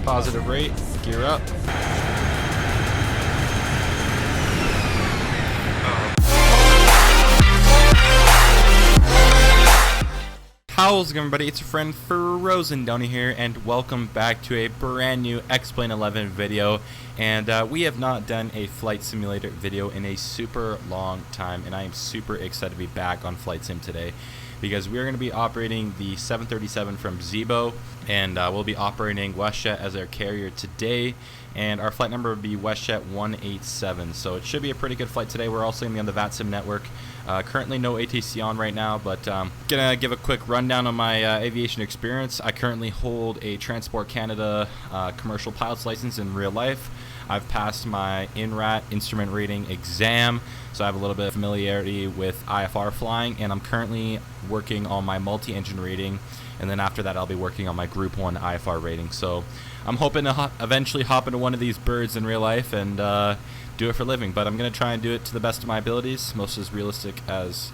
Positive rate, gear up. How's it going, everybody? It's your friend Frozen Downey here, and welcome back to a brand new X-Plane 11 video. And we have not done a flight simulator video in a super long time, and I am super excited to be back on Flight Sim today, because we are going to be operating the 737 from Zibo, and we'll be operating WestJet as our carrier today, and our flight number will be WestJet 187. So it should be a pretty good flight today. We're also going to be on the VATSIM network. Currently no ATC on right now, but gonna give a quick rundown on my aviation experience. I currently hold a Transport Canada commercial pilot's license in real life. I've passed my INRAT instrument rating exam, so I have a little bit of familiarity with IFR flying, and I'm currently working on my multi-engine rating, and then after that I'll be working on my Group 1 IFR rating. So I'm hoping to eventually hop into one of these birds in real life and do it for a living, but I'm going to try and do it to the best of my abilities, most as realistic as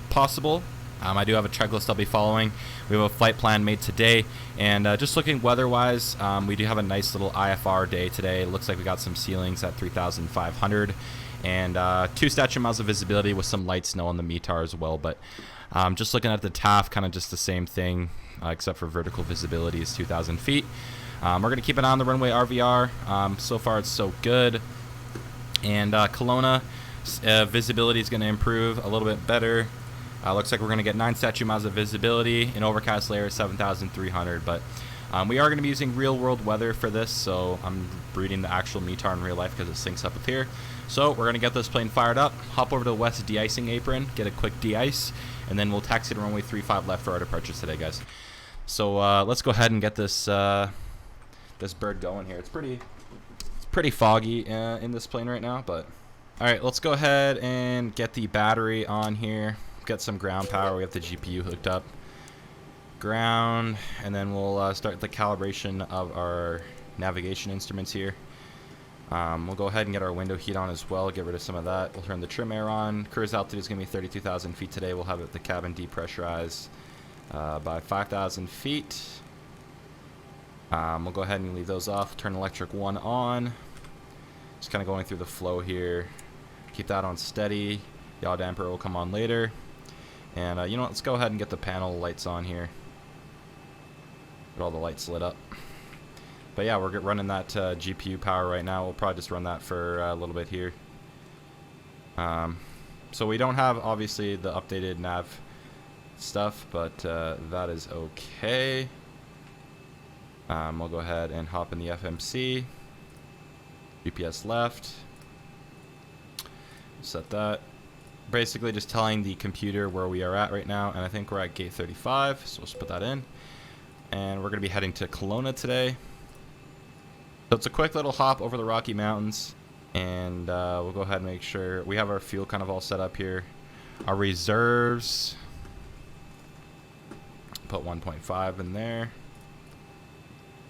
possible. I do have a checklist I'll be following. We have a flight plan made today, and just looking weather-wise, we do have a nice little IFR day today. It looks like we got some ceilings at 3,500, and 2 statute miles of visibility with some light snow on the METAR as well. But just looking at the TAF, kind of just the same thing, except for vertical visibility is 2,000 feet. We're going to keep an eye on the runway RVR. So far it's so good. And Kelowna, visibility is going to improve a little bit better. Looks like we're going to get 9 statute miles of visibility. In overcast layer 7,300. But we are going to be using real world weather for this, so I'm reading the actual METAR in real life because it syncs up with here. So we're going to get this plane fired up, hop over to the west de-icing apron, get a quick de-ice, and then we'll taxi to runway 35 left for our departure today, guys. So let's go ahead and get this this bird going here. It's pretty foggy in this plane right now, but all right, let's go ahead and get the battery on here, get some ground power. We have the GPU hooked up, ground, and then we'll start the calibration of our navigation instruments here. We'll go ahead and get our window heat on as well, get rid of some of that. We'll turn the trim air on. Cruise altitude is going to be 32,000 feet today. We'll have the cabin depressurized by 5,000 feet. We'll go ahead and leave those off, turn electric 1 on. Just kind of going through the flow here. Keep that on steady. Yaw damper will come on later. And you know what, let's go ahead and get the panel lights on here. Get all the lights lit up. But yeah, we're running that GPU power right now. We'll probably just run that for a little bit here. So we don't have, obviously, the updated nav stuff, but that is okay. We'll go ahead and hop in the FMC. GPS left. Set that. Basically just telling the computer where we are at right now, and I think we're at gate 35, so let's put that in. And we're going to be heading to Kelowna today. So it's a quick little hop over the Rocky Mountains, and we'll go ahead and make sure we have our fuel kind of all set up here. Our reserves, put 1.5 in there.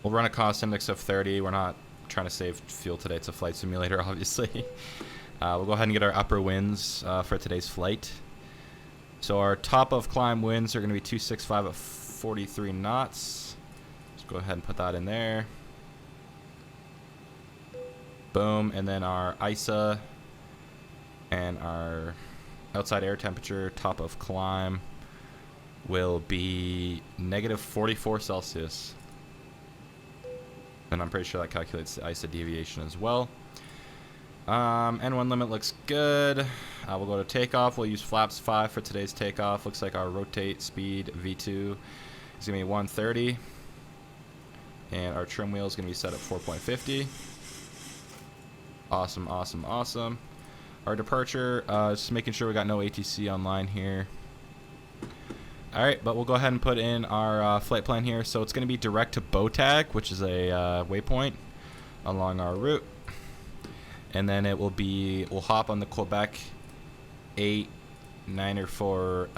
We'll run a cost index of 30. We're not trying to save fuel today. It's a flight simulator, obviously. We'll go ahead and get our upper winds for today's flight. So our top of climb winds are going to be 265 at 43 knots. Let's go ahead and put that in there. Boom. And then our ISA and our outside air temperature, top of climb, will be negative 44 Celsius. And I'm pretty sure that calculates the ISA deviation as well. N1 limit looks good. We'll go to takeoff. We'll use flaps 5 for today's takeoff. Looks like our rotate speed V2 is going to be 130. And our trim wheel is going to be set at 4.50. Awesome, awesome, awesome. Our departure, just making sure we got no ATC online here. Alright, but we'll go ahead and put in our flight plan here. So it's going to be direct to Botag, which is a waypoint along our route. And then it will be, we'll hop on the Quebec 894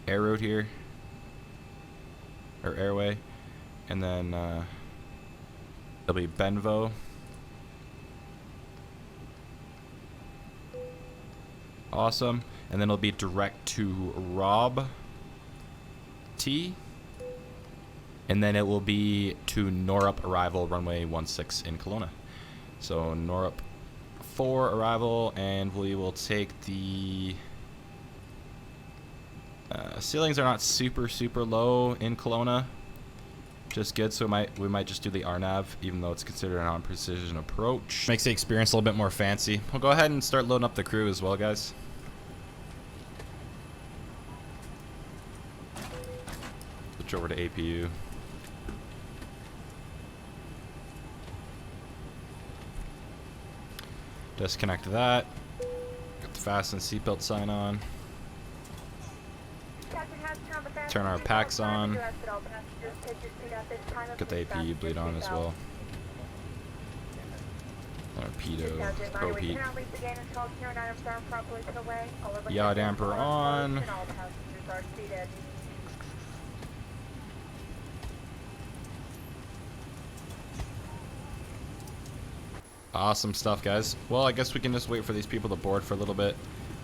air route here, or airway. And then it'll be Benvo. Awesome. And then it'll be direct to Rob T. and then it will be to Norup arrival, runway 16 in Kelowna. So Norup 4 arrival, and we will take the ceilings are not super low in Kelowna, just good. So we might just do the RNAV, even though it's considered a non-precision approach. Makes the experience a little bit more fancy. We'll go ahead and start loading up the crew as well, guys. Switch over to APU. Disconnect that. Get the fasten seatbelt sign on. Turn our packs on. Get the APU bleed on as well. Torpedo, pro heat. Yaw damper on. Awesome stuff, guys. Well, I guess we can just wait for these people to board for a little bit,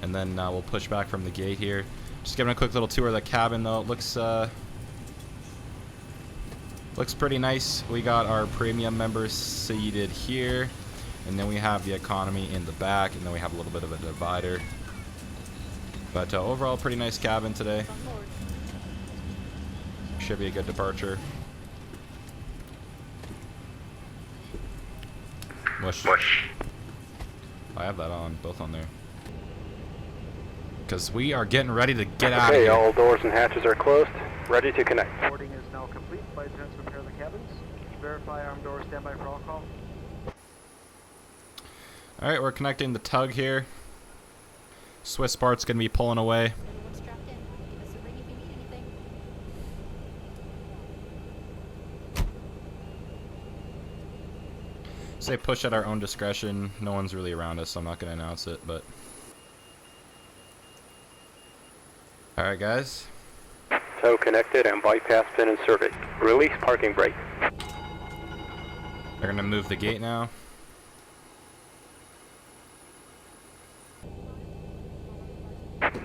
and then we'll push back from the gate here. Just giving a quick little tour of the cabin, though. It looks pretty nice. We got our premium members seated here, and then we have the economy in the back, and then we have a little bit of a divider. But overall, pretty nice cabin today. Should be a good departure. Mush. I have that on, both on there. Because we are getting ready to get out of here. All doors and hatches are closed. Ready to connect. Boarding is now complete. Flight attendants prepare the cabins. Verify arm doors, standby for all call. Alright, we're connecting the tug here. Swiss Bart's going to be pulling away. Everyone's strapped in. Give us a ring if you need anything. Say push at our own discretion. No one's really around us, so I'm not going to announce it, but... Alright, guys. Tow connected and bypass pin inserted. Release parking brake. They're going to move the gate now.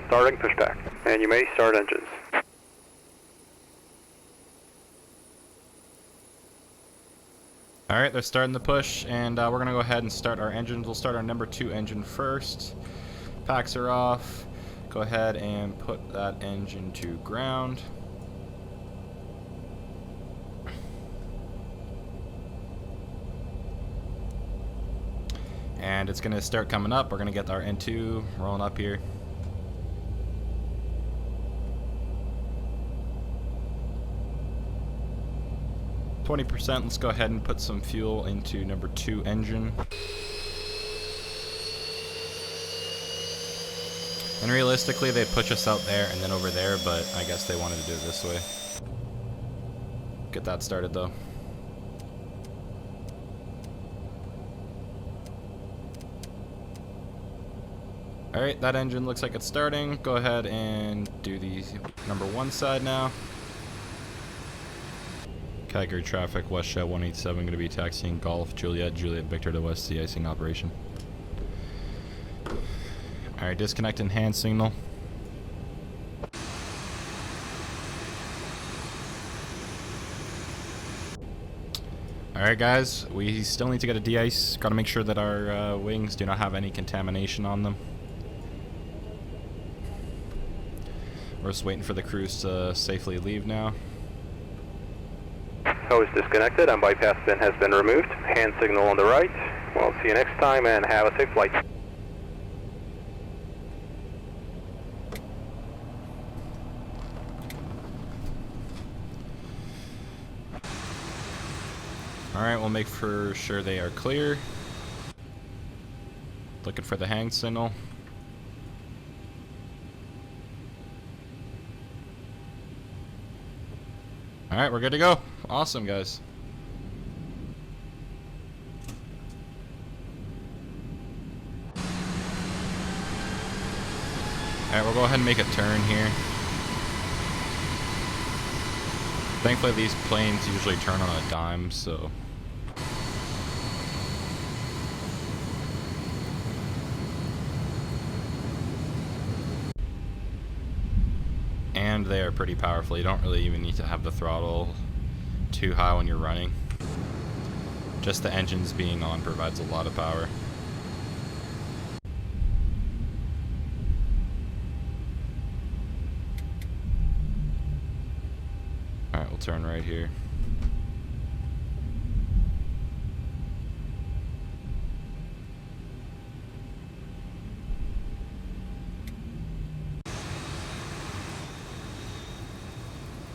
Starting pushback. And you may start engines. Alright, they're starting the push, and we're going to go ahead and start our engines. We'll start our number 2 engine first. Packs are off. Go ahead and put that engine to ground. And it's going to start coming up. We're going to get our N2 rolling up here. %. Let's go ahead and put some fuel into number 2 engine. And realistically, they push us out there and then over there, but I guess they wanted to do it this way. Get that started though. Alright, that engine looks like it's starting. Go ahead and do the number 1 side now. Calgary traffic, West Jet 187, going to be taxiing Golf, Juliet, Victor to West de-icing operation. Alright, disconnecting hand signal. Alright guys, we still need to get a de-ice. Got to make sure that our wings do not have any contamination on them. We're just waiting for the crews to safely leave now. Tow is disconnected and bypass pin has been removed. Hand signal on the right. We'll see you next time and have a safe flight. Alright, we'll make for sure they are clear. Looking for the hang signal. Alright, we're good to go. Awesome, guys. Alright, we'll go ahead and make a turn here. Thankfully, these planes usually turn on a dime, so... And they are pretty powerful. You don't really even need to have the throttle too high when you're running. Just the engines being on provides a lot of power. Alright, we'll turn right here.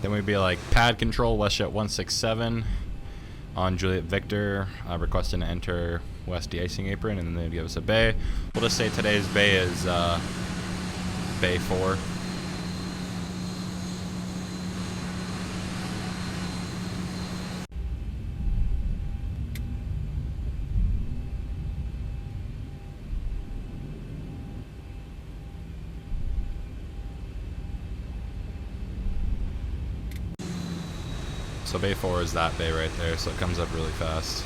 Then we'd be like, pad control, WestJet 167 on Juliet Victor, requesting to enter West de-icing apron, and then they'd give us a bay. We'll just say today's bay is bay 4. So bay 4 is that bay right there, so it comes up really fast.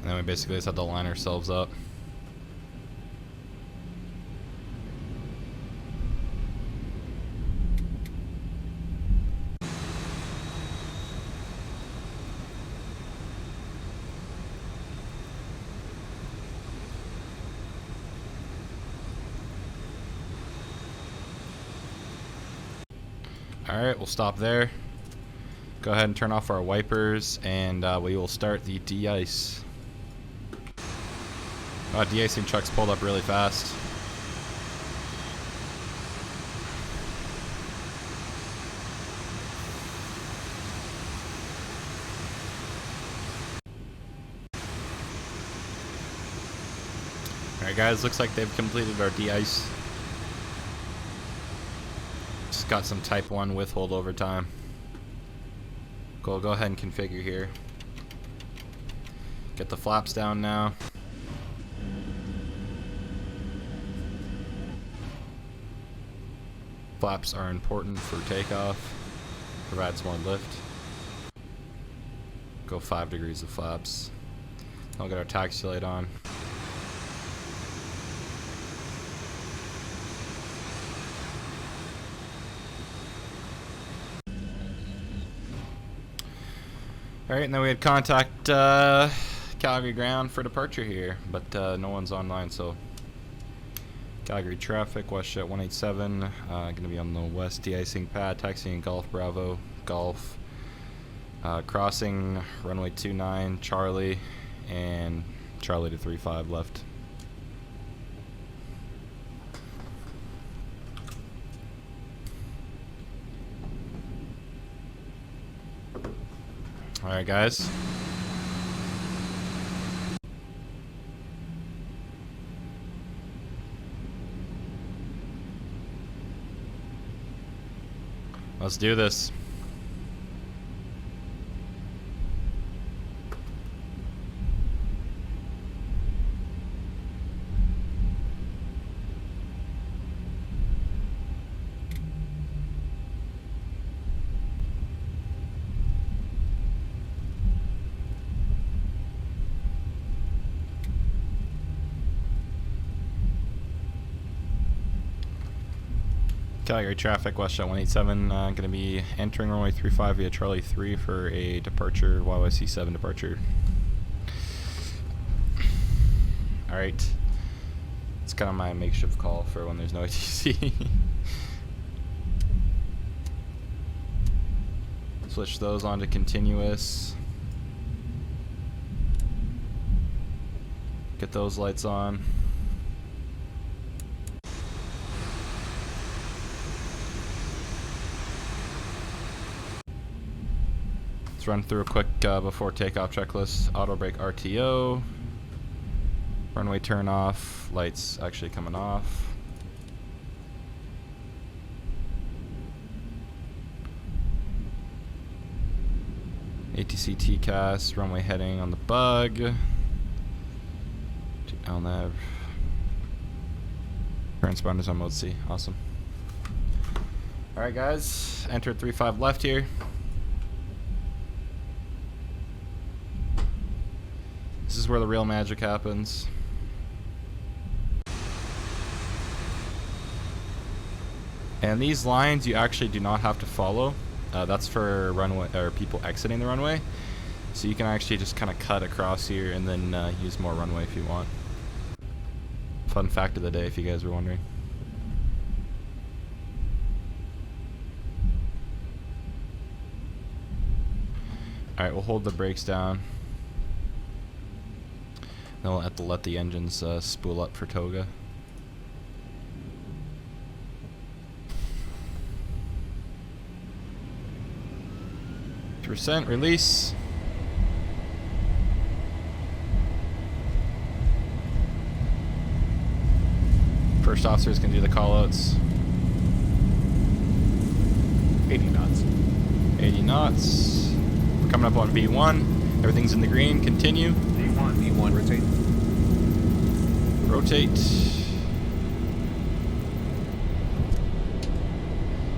And then we basically just have to line ourselves up. Alright, we'll stop there. Go ahead and turn off our wipers, and we will start the de-ice. De-icing truck's pulled up really fast. Alright guys, looks like they've completed our de-ice. Just got some type 1 with holdover time. Cool, go ahead and configure here. Get the flaps down now. Flaps are important for takeoff. Provides more lift. Go 5 degrees of flaps. I'll get our taxi light on. Alright, and then we had contact Calgary ground for departure here, but no one's online, so Calgary traffic, WestJet 187, going to be on the west de-icing pad, taxiing Golf Bravo, Golf, crossing runway 29, Charlie, and Charlie to 35 left. Alright guys. Let's do this. Calgary traffic, WestJet 187, going to be entering runway 35 via Charlie 3 for a departure, YYC 7 departure. Alright. It's kind of my makeshift call for when there's no ATC. Switch those on to continuous. Get those lights on. Run through a quick before takeoff checklist. Auto brake RTO. Runway turn off. Lights actually coming off. ATC TCAS. Runway heading on the bug. LNAV. Transponders on mode C. Awesome. Alright guys, entered 3-5 left here. This is where the real magic happens. And these lines you actually do not have to follow. That's for runway or people exiting the runway. So you can actually just kind of cut across here and then use more runway if you want. Fun fact of the day if you guys were wondering. Alright, we'll hold the brakes down. Then we'll have to let the engines spool up for toga. Percent release. First officers can do the callouts. 80 knots. 80 knots. We're coming up on V1. Everything's in the green. Continue. V1, rotate. Rotate.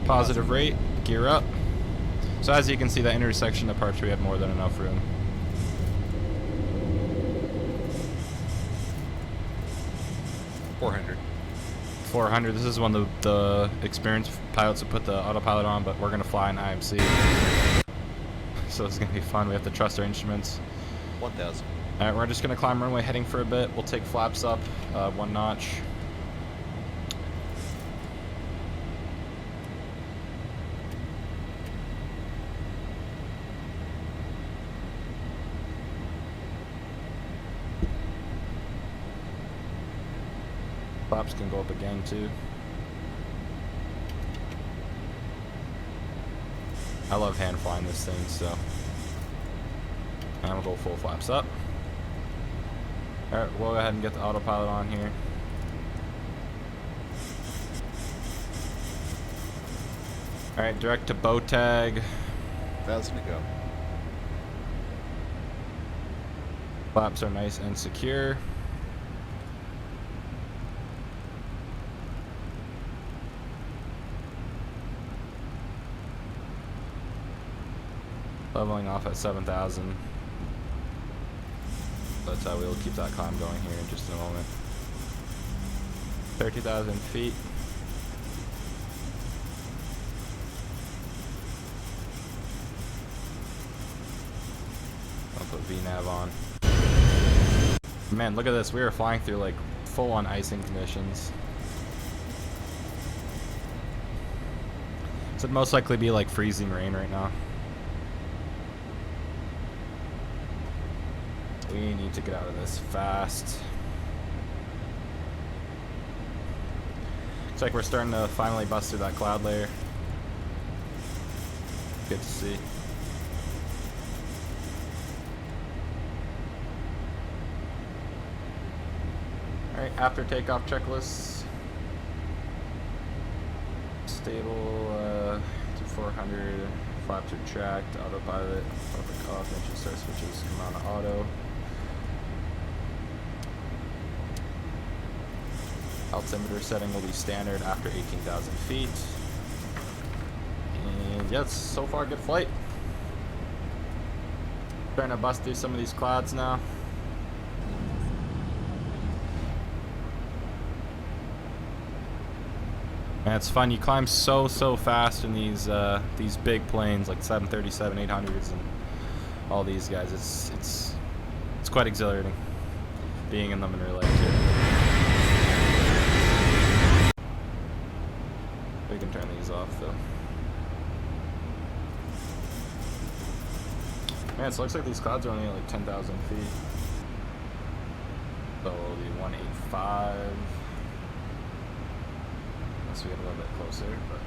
Positive rate. Gear up. So as you can see, that intersection apart, we had more than enough room. $400. This is when the experienced pilots would put the autopilot on, but we're gonna fly in IMC. So this is gonna be fun. We have to trust our instruments. 1,000. Alright, we're just gonna climb runway heading for a bit. We'll take flaps up 1 notch. Flaps can go up again too. I love hand flying this thing, so. And we'll go full flaps up. Alright, we'll go ahead and get the autopilot on here. Alright, direct to bow tag. 1,000 to go. Flaps are nice and secure. Leveling off at 7,000. But we'll keep that climb going here in just a moment. 30,000 feet. I'll put VNav on. Man, look at this. We are flying through like full-on icing conditions. So it'd most likely be like freezing rain right now. We need to get out of this fast. Looks like we're starting to finally bust through that cloud layer. Good to see. Alright, after takeoff checklists. Stable to 400. Flaps are tracked. Autopilot. Perfect off. Engine start switches come on to auto. Altimeter setting will be standard after 18,000 feet. And yeah, it's so far a good flight. Trying to bust through some of these clouds now. And it's fun. You climb so fast in these big planes like 737, 800s, and all these guys. It's quite exhilarating being in them in real life too. We can turn these off though. Man, so it looks like these clouds are only like 10,000 feet. So it'll be 185. Unless we get a little bit closer, but.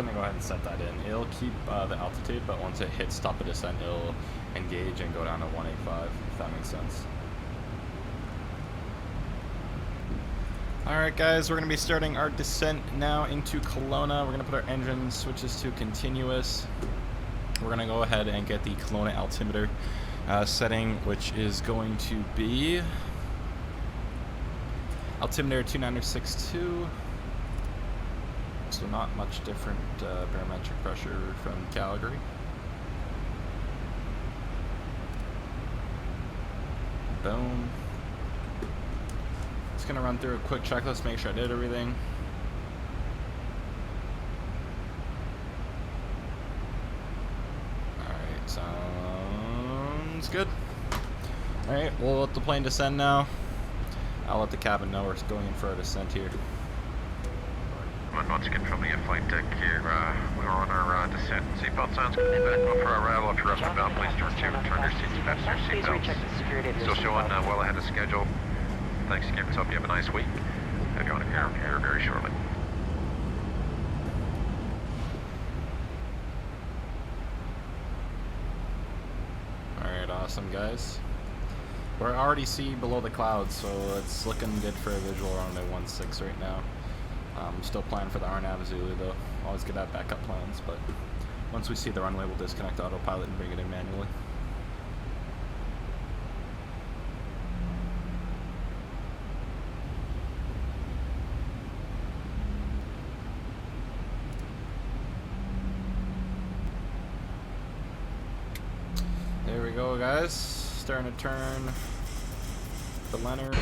gonna go ahead and set that in. It'll keep the altitude, but once it hits stop of descent, it'll engage and go down to 185, if that makes sense. Alright guys, we're going to be starting our descent now into Kelowna. We're going to put our engine switches to continuous. We're going to go ahead and get the Kelowna altimeter setting, which is going to be altimeter 2962. So not much different barometric pressure from Calgary. Boom. Just gonna run through a quick checklist, make sure I did everything. Alright, sounds good. Alright, we'll let the plane descend now. I'll let the cabin know we're going in for our descent here. Once again from the flight deck here, we're on our descent. Seatbelt sounds good. Back off for our rattle. If you're up and down, please turn your seats, fasten your seatbelts. Still showing well ahead of schedule. Thanks again. Hope you have a nice week. Have you on here very shortly. Alright, awesome guys. We're already see below the clouds, so it's looking good for a visual around at 1.6 right now. Still planning for the RNAV Zulu though. Always good to have backup plans, but once we see the runway, we'll disconnect autopilot and bring it in manually. There we go, guys. Starting to turn the Leonard.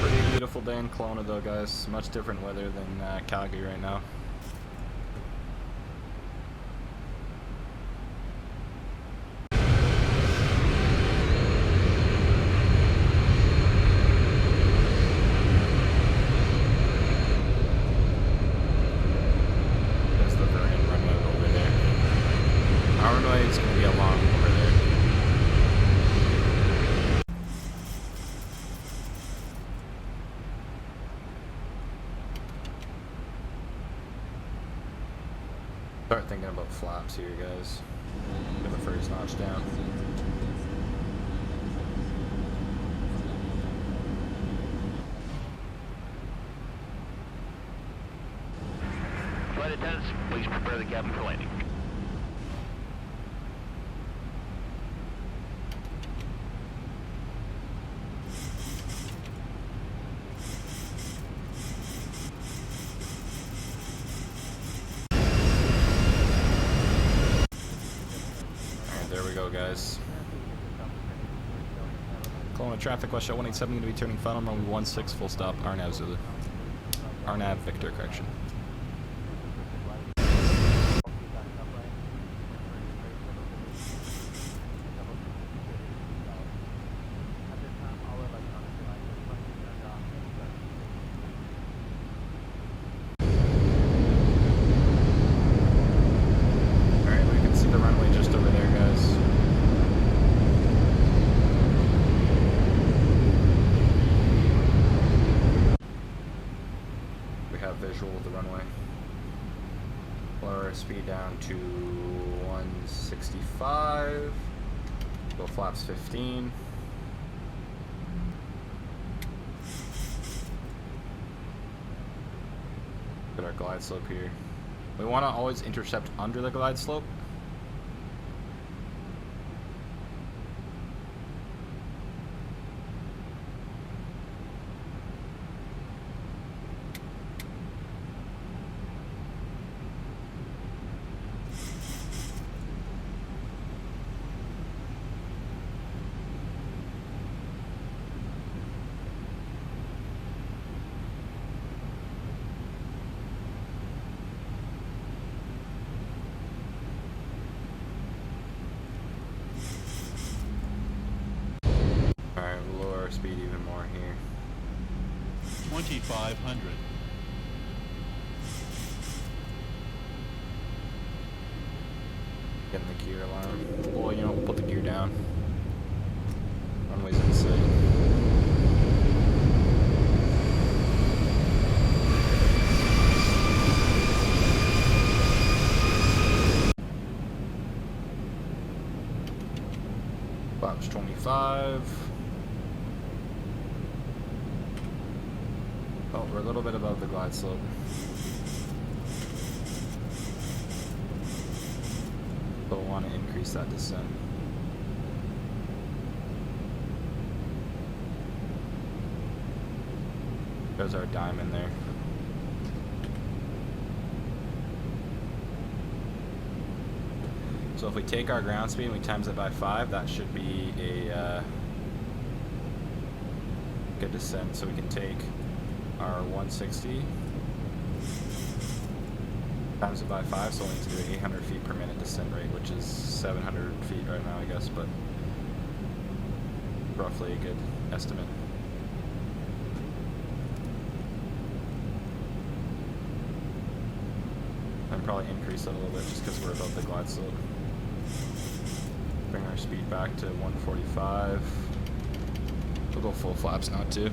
Pretty beautiful day in Kelowna though, guys. Much different weather than Calgary right now. There's the Vernon runway over there. Our runway is going to be along over there. Start thinking about flaps here, guys. Get the first notch down. Flight attendants, please prepare the cabin for landing. There we go, guys. Kelowna traffic, West Shot 187, going to be turning final, runway 16, full stop, RNAV Zulu. RNAV Victor, correction. Visual of the runway. Lower our speed down to 165. Go flaps 15. Get our glide slope here. We want to always intercept under the glide slope. Speed even more here. 2500. Getting the gear alarm. Well, you know, we'll put the gear down. Runway's insane. Flaps 25. Oh, we're a little bit above the glide slope. But we'll want to increase that descent. There's our diamond there. So if we take our ground speed and we times it by 5, that should be a good descent. So we can take our 160 times it by 5, so we need to do 800 feet per minute descent rate, which is 700 feet right now, I guess, but roughly a good estimate. And probably increase that a little bit just because we're above the glide slope. Bring our speed back to 145. We'll go full flaps now too.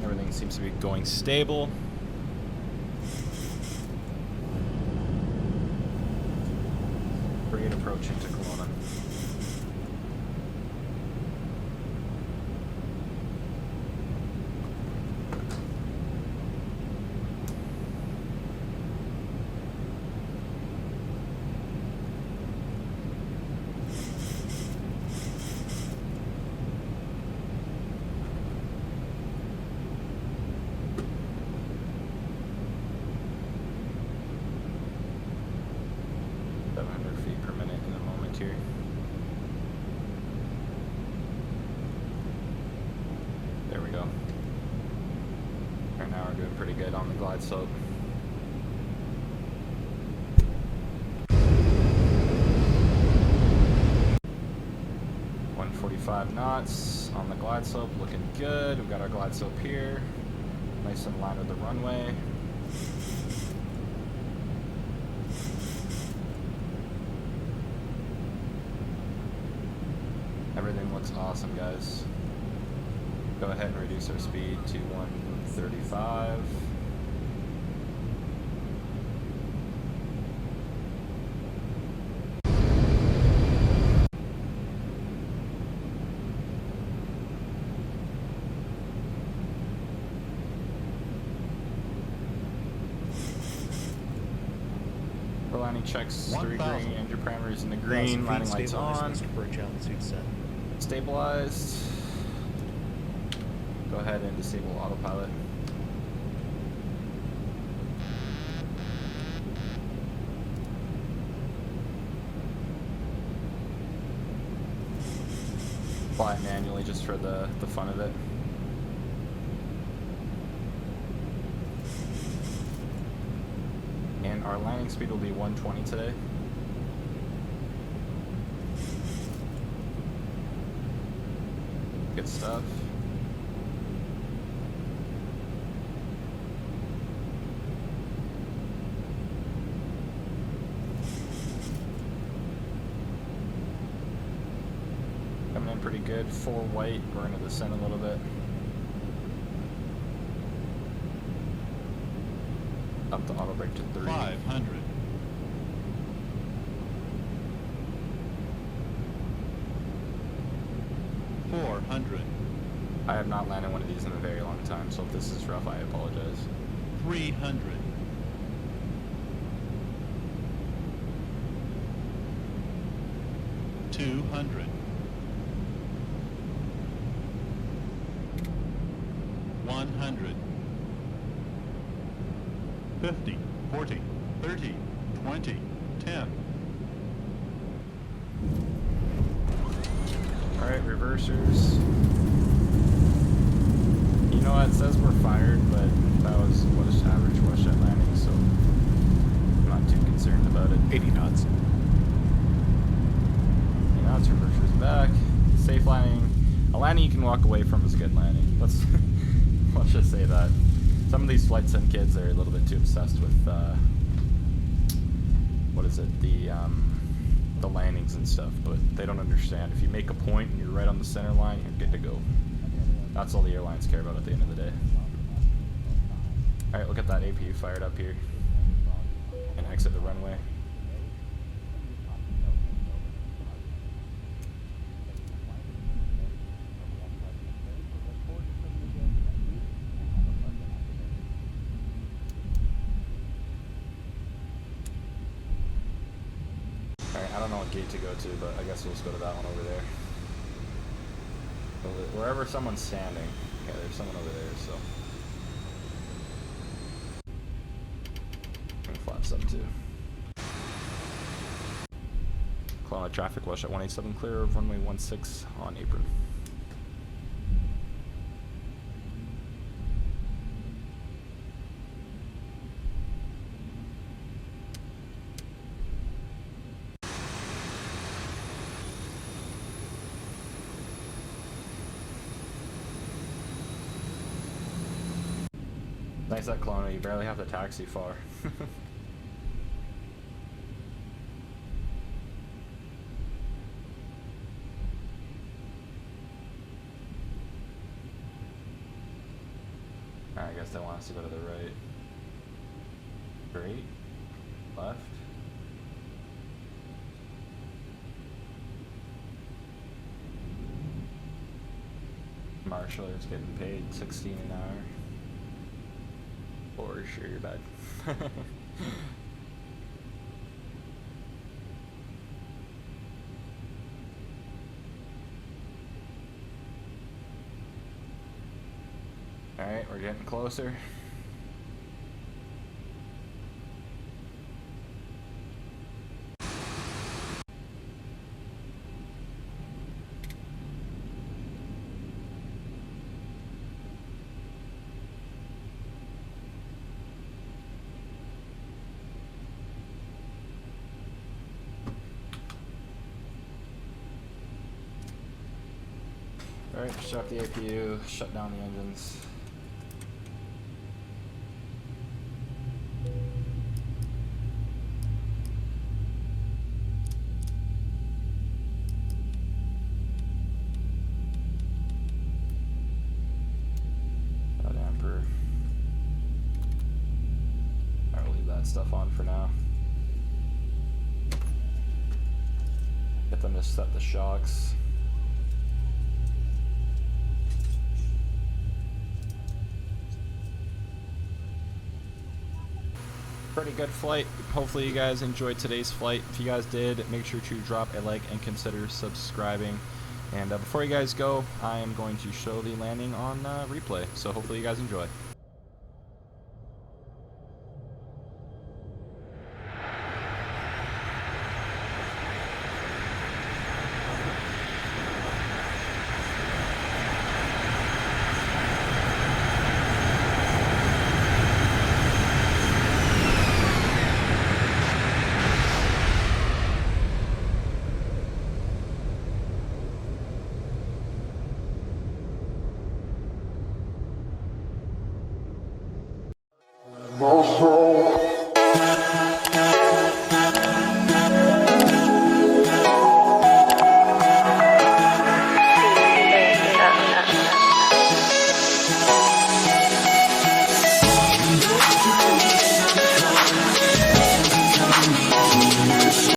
Everything seems to be going stable. Great approaching to Kelowna. There we go. Right now we're doing pretty good on the glide slope. .45 knots on the glide slope, looking good. We've got our glide slope here, nice in line with the runway. Everything looks awesome, guys. Go ahead and reduce our speed to 135. We're landing checks 3 green, engine parameters in the green, landing lights on. Stabilized. Go ahead and disable autopilot. Fly it manually just for the fun of it. And our landing speed will be 120 today. Good stuff. Coming in pretty good. 4 white. We're going to descend a little bit. Up the auto brake to 3. 500. 400. I have not landed one of these in a very long time, so if this is rough, I apologize. 300. 200. 100. 50, 40, 30, 20, 10. Alright, reversers. You know what, it says we're fired, but that was what is average Westjet landing, so I'm not too concerned about it. 80 knots. 80 knots, reversers back. Safe landing. A landing you can walk away from is a good landing. Let's just say that. Some of these flight sim kids are a little bit too obsessed with what is it, the landings and stuff, but they don't understand. If you make a point and you're right on the center line, you're good to go. That's all the airlines care about at the end of the day. Alright, look at that APU fired up here. And exit the runway. gate to go to, but I guess we'll just go to that one over there. Wherever someone's standing. Yeah, there's someone over there, so. I'm gonna flaps up too. Kelowna traffic, Welsh at 187 clear of runway 16 on apron. Nice at Kelowna, you barely have to taxi far. I guess they want us to go to the right. Straight? Left? Marshaller's getting paid $16 an hour. For sure, you're bad. Alright, we're getting closer. Alright, shut off the APU, shut down the engines. Damper. Alright, we'll leave that stuff on for now. Get them to set the shocks. Pretty good flight. Hopefully you guys enjoyed today's flight. If you guys did, make sure to drop a like and consider subscribing. And before you guys go, I am going to show the landing on replay. So hopefully you guys enjoy. Also